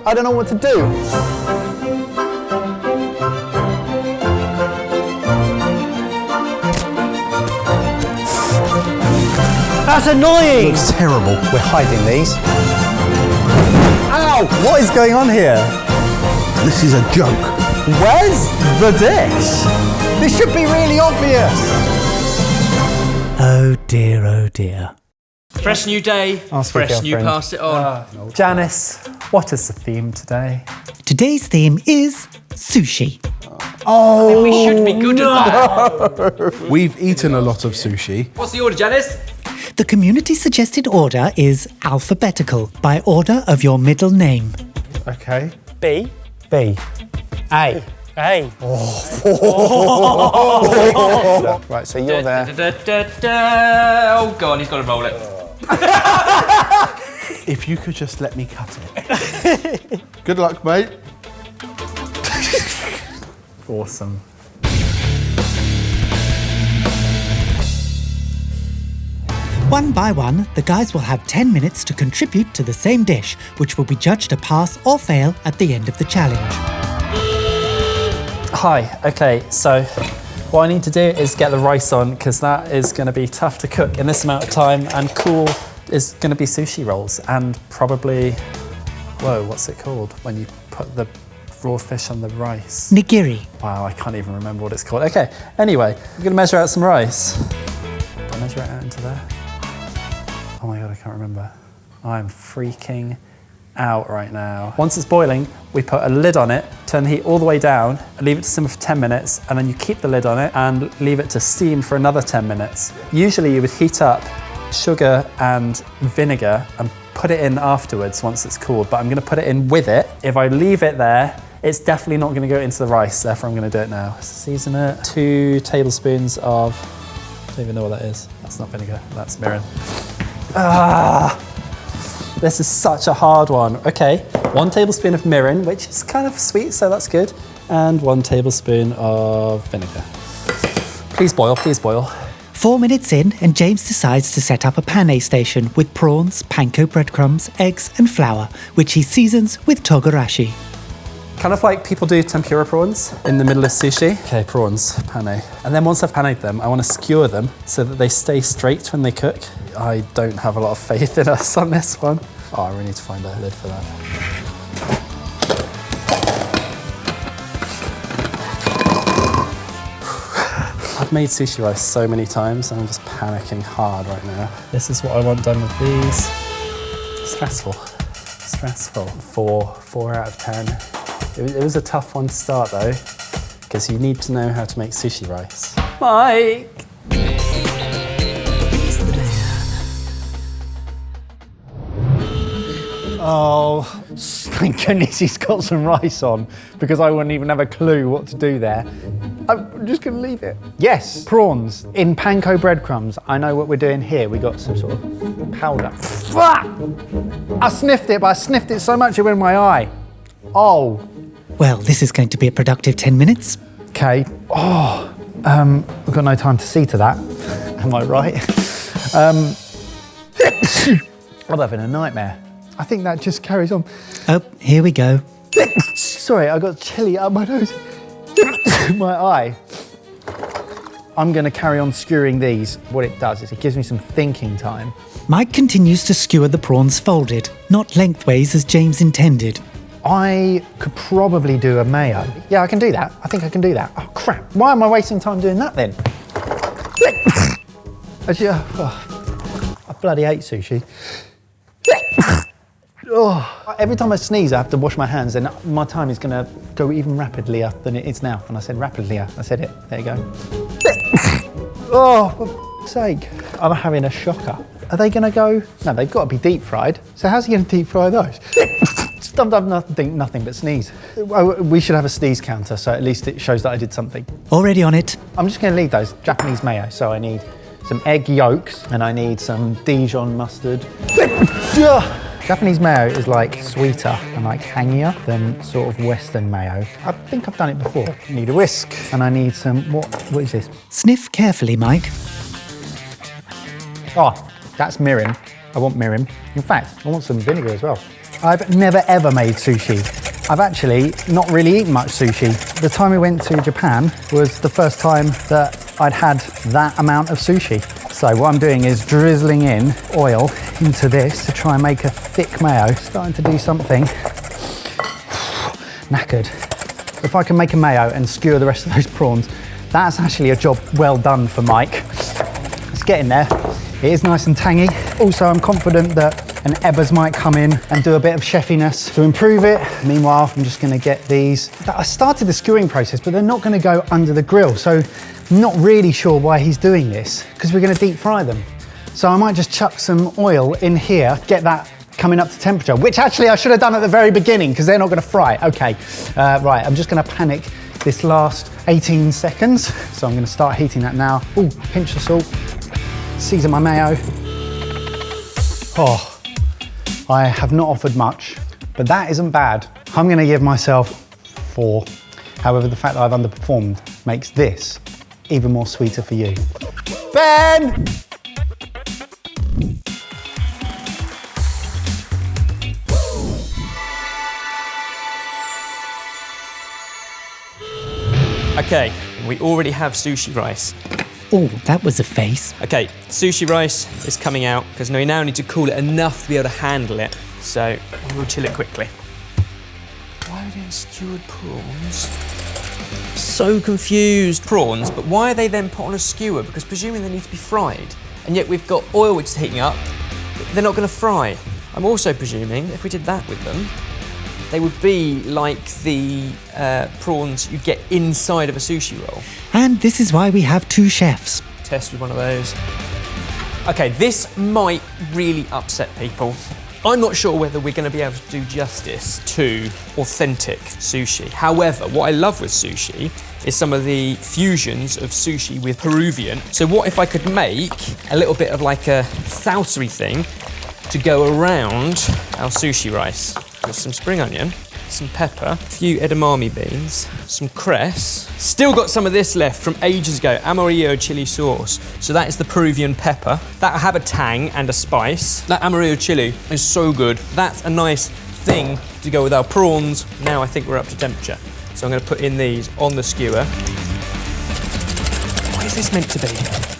I don't know what to do. That's annoying! Looks terrible. We're hiding these. Ow! What is going on here? This is a joke. Where's the dish? This should be really obvious. Oh dear, oh dear. Fresh new day, fresh new pass it on. Janice, what is the theme today? Today's theme is sushi. Oh, we should be good at that. We've eaten a lot of sushi. What's the order, Janice? The community suggested order is alphabetical by order of your middle name. Okay. B. B. A. A. Right, so you're there. Oh, go on, he's got to roll it. If you could just let me cut it. Good luck, mate. Awesome. One by one, the guys will have 10 minutes to contribute to the same dish, which will be judged a pass or fail at the end of the challenge. Hi, okay, so what I need to do is get the rice on because that is going to be tough to cook in this amount of time, and cool is going to be sushi rolls and probably, whoa, what's it called when you put the raw fish on the rice? Nigiri. Wow, I can't even remember what it's called. Okay, anyway, I'm going to measure out some rice. Do I measure it out into there? Oh my God, I can't remember. I'm freaking out right now. Once it's boiling, we put a lid on it, turn the heat all the way down, leave it to simmer for 10 minutes, and then you keep the lid on it and leave it to steam for another 10 minutes. Usually you would heat up sugar and vinegar and put it in afterwards once it's cooled, but I'm gonna put it in with it. If I leave it there, it's definitely not gonna go into the rice, therefore I'm gonna do it now. Season it. 2 tablespoons of, I don't even know what that is. That's not vinegar, that's mirin. This is such a hard one. Okay, 1 tablespoon of mirin, which is kind of sweet, so that's good. And 1 tablespoon of vinegar. Please boil, please boil. 4 minutes in, and James decides to set up a pane station with prawns, panko breadcrumbs, eggs, and flour, which he seasons with togarashi. Kind of like people do tempura prawns in the middle of sushi. Okay, prawns, pane. And then once I've paneed them, I want to skewer them so that they stay straight when they cook. I don't have a lot of faith in us on this one. Oh, I really need to find a lid for that. I've made sushi rice so many times and I'm just panicking hard right now. This is what I want done with these. Stressful, stressful. 4 out of 10. It was a tough one to start though, because you need to know how to make sushi rice. Mike! Oh, thank goodness he's got some rice on, because I wouldn't even have a clue what to do there. I'm just gonna leave it. Yes, prawns in panko breadcrumbs. I know what we're doing here. We got some sort of powder. I sniffed it, but I sniffed it so much it went in my eye. Oh. Well, this is going to be a productive 10 minutes. Okay. Oh, we've got no time to see to that. Am I right? I'm having a nightmare. I think that just carries on. Oh, here we go. Sorry, I got chilli up my nose. My eye. I'm going to carry on skewering these. What it does is it gives me some thinking time. Mike continues to skewer the prawns folded, not lengthways as James intended. I could probably do a mayo. Yeah, I can do that. I think I can do that. Oh, crap. Why am I wasting time doing that then? I bloody hate sushi. Oh, every time I sneeze, I have to wash my hands, and my time is going to go even rapidlier than it is now. And I said rapidlier. I said it. There you go. Oh, for f***'s sake. I'm having a shocker. Are they going to go? No, they've got to be deep fried. So how's he going to deep fry those? Nothing but sneeze. We should have a sneeze counter, so at least it shows that I did something. Already on it. I'm just going to leave those Japanese mayo. So I need some egg yolks, and I need some Dijon mustard. Japanese mayo is like sweeter and like hangier than sort of Western mayo. I think I've done it before. I need a whisk, and I need some, what is this? Sniff carefully, Mike. Oh, that's mirin. I want mirin. In fact, I want some vinegar as well. I've never ever made sushi. I've actually not really eaten much sushi. The time we went to Japan was the first time that I'd had that amount of sushi. So what I'm doing is drizzling in oil into this to try and make a thick mayo. Starting to do something. Knackered. If I can make a mayo and skewer the rest of those prawns, that's actually a job well done for Mike. It's getting there. It is nice and tangy. Also, I'm confident that an Ebbers might come in and do a bit of chefiness to improve it. Meanwhile, I'm just gonna get these. I started the skewering process, but they're not gonna go under the grill. So I'm not really sure why he's doing this, because we're gonna deep fry them. So I might just chuck some oil in here, get that coming up to temperature, which actually I should have done at the very beginning because they're not gonna fry. Okay, right, I'm just gonna panic this last 18 seconds. So I'm gonna start heating that now. Ooh, pinch of salt, season my mayo. Oh, I have not offered much, but that isn't bad. I'm gonna give myself 4. However, the fact that I've underperformed makes this even more sweeter for you. Ben! Okay, we already have sushi rice. Oh, that was a face. Okay, sushi rice is coming out because we now need to cool it enough to be able to handle it. So we'll chill it quickly. Why are we doing skewered prawns? So confused. Prawns, but why are they then put on a skewer? Because presumably they need to be fried. And yet we've got oil which is heating up. They're not going to fry. I'm also presuming if we did that with them, they would be like the prawns you get inside of a sushi roll. And this is why we have 2 chefs. Test with one of those. Okay, this might really upset people. I'm not sure whether we're going to be able to do justice to authentic sushi. However, what I love with sushi is some of the fusions of sushi with Peruvian. So what if I could make a little bit of like a saucery thing to go around our sushi rice? Got some spring onion, some pepper, a few edamame beans, some cress. Still got some of this left from ages ago, Amarillo chili sauce. So that is the Peruvian pepper. That'll have a tang and a spice. That Amarillo chili is so good. That's a nice thing to go with our prawns. Now I think we're up to temperature. So I'm gonna put in these on the skewer. What is this meant to be?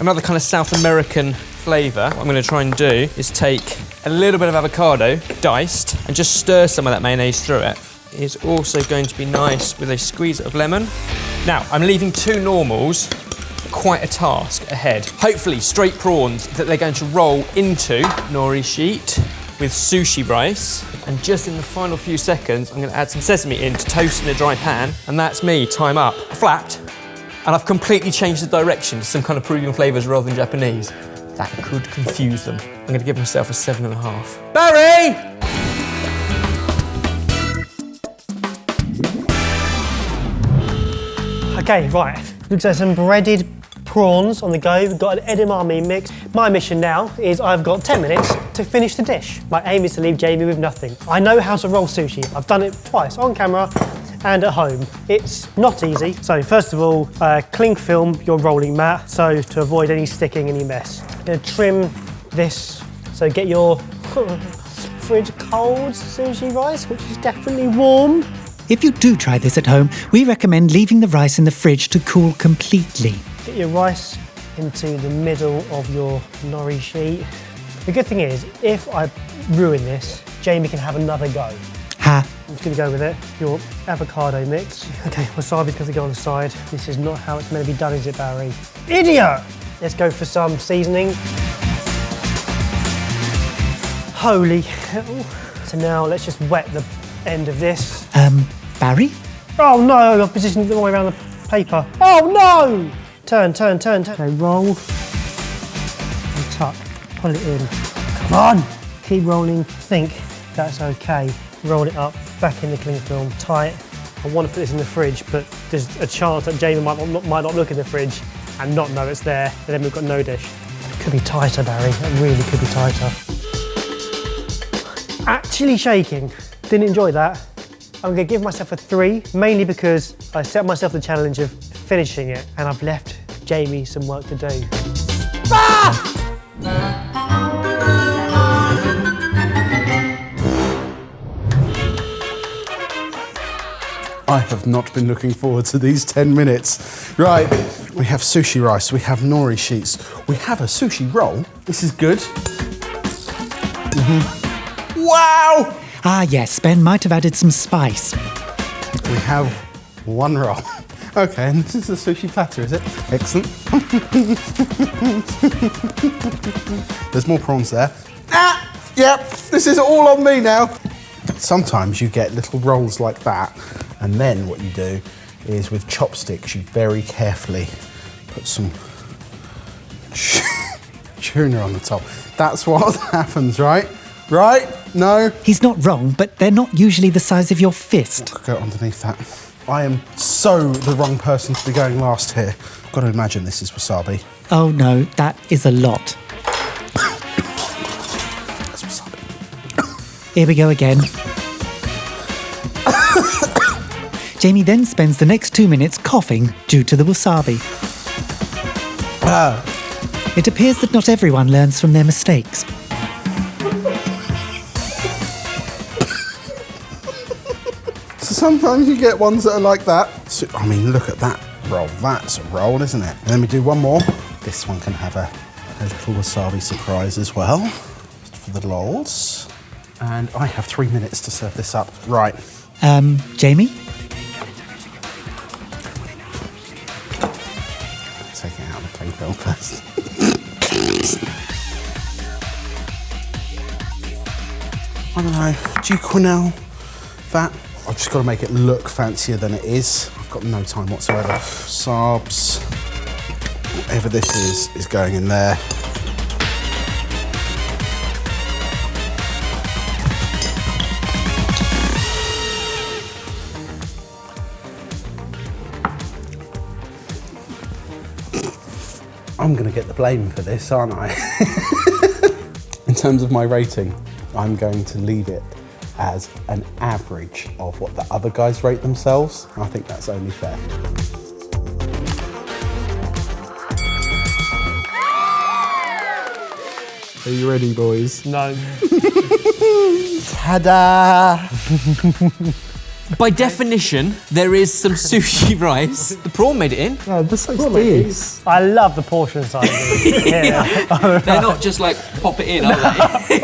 Another kind of South American flavour. What I'm gonna try and do is take a little bit of avocado, diced, and just stir some of that mayonnaise through it. Is also going to be nice with a squeeze of lemon. Now, I'm leaving 2 normals, quite a task ahead. Hopefully straight prawns that they're going to roll into nori sheet with sushi rice. And just in the final few seconds, I'm gonna add some sesame in to toast in a dry pan. And that's me, time up. Flapped, and I've completely changed the direction to some kind of Peruvian flavours rather than Japanese. That could confuse them. I'm gonna give myself a 7.5. Barry! Okay, right. Looks like some breaded prawns on the go. We've got an edamame mix. My mission now is I've got 10 minutes to finish the dish. My aim is to leave Jamie with nothing. I know how to roll sushi. I've done it twice, on camera and at home. It's not easy. So first of all, cling film your rolling mat, so to avoid any sticking, any mess. Gonna trim this, so get your fridge cold sushi rice, which is definitely warm. If you do try this at home, we recommend leaving the rice in the fridge to cool completely. Get your rice into the middle of your nori sheet. The good thing is, if I ruin this, Jamie can have another go. Ha! I'm just gonna go with it. Your avocado mix. Okay, wasabi's gonna go on the side. This is not how it's meant to be done, is it, Barry? Idiot! Let's go for some seasoning. Holy hell. So now let's just wet the end of this. Barry? Oh no, I've positioned it the wrong way around the paper. Oh no! Turn. Okay, roll. And tuck. Pull it in. Come on! Keep rolling. Think that's okay. Roll it up, back in the cling film, tight. I want to put this in the fridge, but there's a chance that Jamie might not look in the fridge and not know it's there, and then we've got no dish. It could be tighter, Barry. It really could be tighter. Actually shaking. Didn't enjoy that. I'm gonna give myself a 3, mainly because I set myself the challenge of finishing it, and I've left Jamie some work to do. Ah! I have not been looking forward to these 10 minutes. Right, we have sushi rice, we have nori sheets, we have a sushi roll. This is good. Wow! Ah, yes, Ben might have added some spice. We have one roll. Okay, and this is a sushi platter, is it? Excellent. There's more prawns there. Yep, this is all on me now. Sometimes you get little rolls like that, and then what you do is with chopsticks, you very carefully put some tuna on the top. That's what happens, right? Right? No? He's not wrong, but they're not usually the size of your fist. Go underneath that. I am so the wrong person to be going last here. I've got to imagine this is wasabi. Oh no, that is a lot. That's wasabi. Here we go again. Jamie then spends the next 2 minutes coughing due to the wasabi. It appears that not everyone learns from their mistakes. So sometimes you get ones that are like that. So, I mean, look at that roll. That's a roll, isn't it? And then we do one more. This one can have a little wasabi surprise as well, just for the lols. And I have 3 minutes to serve this up. Right. Jamie? Take it out of the cling film first. I don't know. Do you quenelle that? I've just got to make it look fancier than it is. I've got no time whatsoever. Sabs, whatever this is going in there. I'm going to get the blame for this, aren't I? In terms of my rating, I'm going to leave it as an average of what the other guys rate themselves. I think that's only fair. Are you ready, boys? No. Ta-da! By definition, there is some sushi rice. The prawn made it in. Yeah, this looks decent. I love the portion size. Yeah. They're not just like pop it in, are they?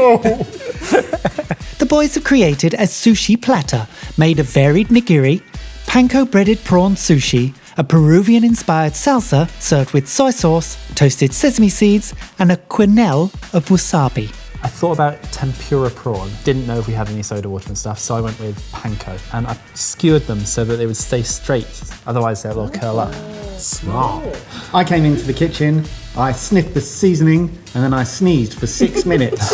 The boys have created a sushi platter made of varied nigiri, panko breaded prawn sushi, a Peruvian-inspired salsa served with soy sauce, toasted sesame seeds, and a quenelle of wasabi. I thought about tempura prawn, didn't know if we had any soda water and stuff, so I went with panko. And I skewered them so that they would stay straight, otherwise they'll all curl up. Smart. I came into the kitchen, I sniffed the seasoning, and then I sneezed for 6 minutes.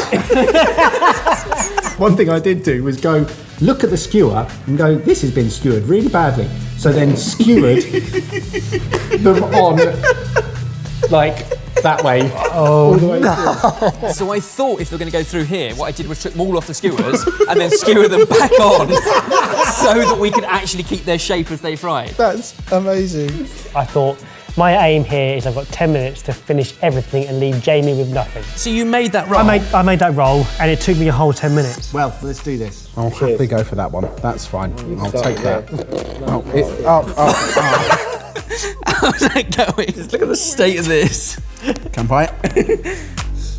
One thing I did do was go look at the skewer and go, this has been skewered really badly. So then skewered them on, like, that way. All the way through. So I thought if we were going to go through here, what I did was strip them all off the skewers and then skewer them back on so that we could actually keep their shape as they fried. That's amazing. I thought, my aim here is I've got 10 minutes to finish everything and leave Jamie with nothing. So you made that roll? I made that roll and it took me a whole 10 minutes. Well, let's do this. I'll happily go for that one. That's fine. I'll take that. How's that going? Just look at the state of this. Can I buy it?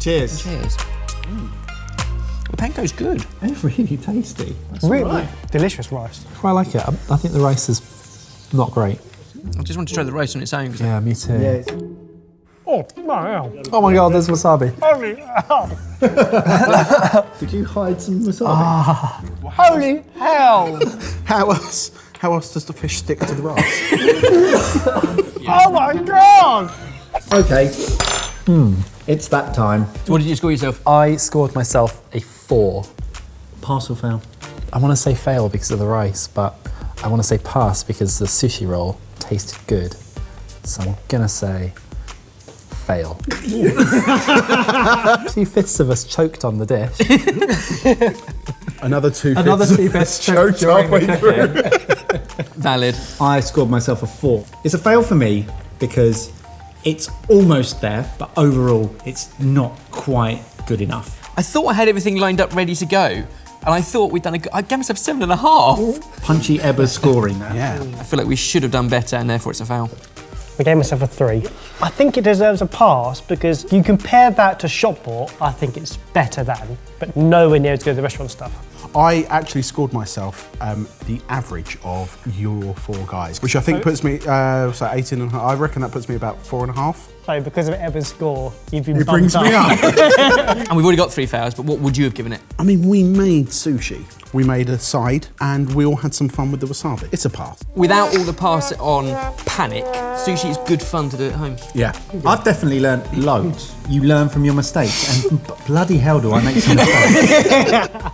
Cheers. Cheers. The panko's good. It's really tasty. Really delicious rice. Quite like it. I think the rice is not great. I just want to try the rice on its own. Yeah, me too. Yeah, Oh, wow. Oh my god, there's wasabi. Holy hell. Did you hide some wasabi? Holy hell. How else does the fish stick to the rice? Oh my god. Okay. It's that time. So what did you score yourself? I scored myself a 4. Pass or fail? I want to say fail because of the rice, but I want to say pass because the sushi roll tasted good. So I'm gonna say fail. 2/5 of us choked on the dish. Another 2/5. Another 2/5 choked halfway through. Valid. I scored myself a 4. It's a fail for me because it's almost there, but overall it's not quite good enough. I thought I had everything lined up ready to go. And I thought we'd done a good... I gave myself 7.5. Punchy Ebba's scoring that. Yeah. I feel like we should have done better and therefore it's a foul. I gave myself a 3. I think it deserves a pass because you compare that to shop bought, I think it's better than, but nowhere near as good as the restaurant stuff. I actually scored myself the average of your 4 guys, which I think puts me, 18.5. I reckon that puts me about 4.5. So because of Ebba's score, you've been It bumped brings me up. And we've already got 3 fouls, but what would you have given it? I mean, we made sushi. We made a side and we all had some fun with the wasabi. It's a pass. Without all the pass it on panic, sushi is good fun to do at home. Yeah. I've definitely learnt loads. You learn from your mistakes, and bloody hell do I make some mistakes.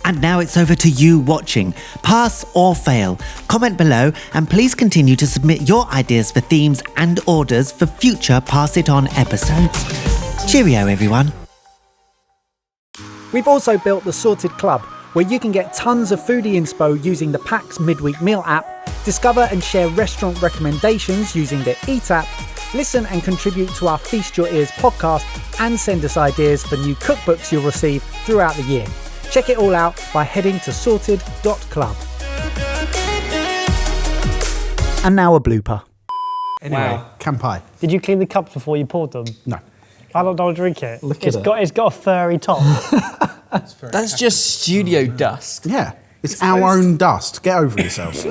And now it's over to you watching. Pass or fail? Comment below and please continue to submit your ideas for themes and orders for future Pass It On episodes. Cheerio, everyone. We've also built the Sorted Club, where you can get tons of foodie inspo using the PAX Midweek Meal app, discover and share restaurant recommendations using the Eat app, listen and contribute to our Feast Your Ears podcast, and send us ideas for new cookbooks you'll receive throughout the year. Check it all out by heading to sorted.club. And now a blooper. Anyway. Kampai. Did you clean the cups before you poured them? No. I don't drink it. Look at It's it. got a furry top. That's just studio dust. Yeah. It's our own dust. Get over yourselves.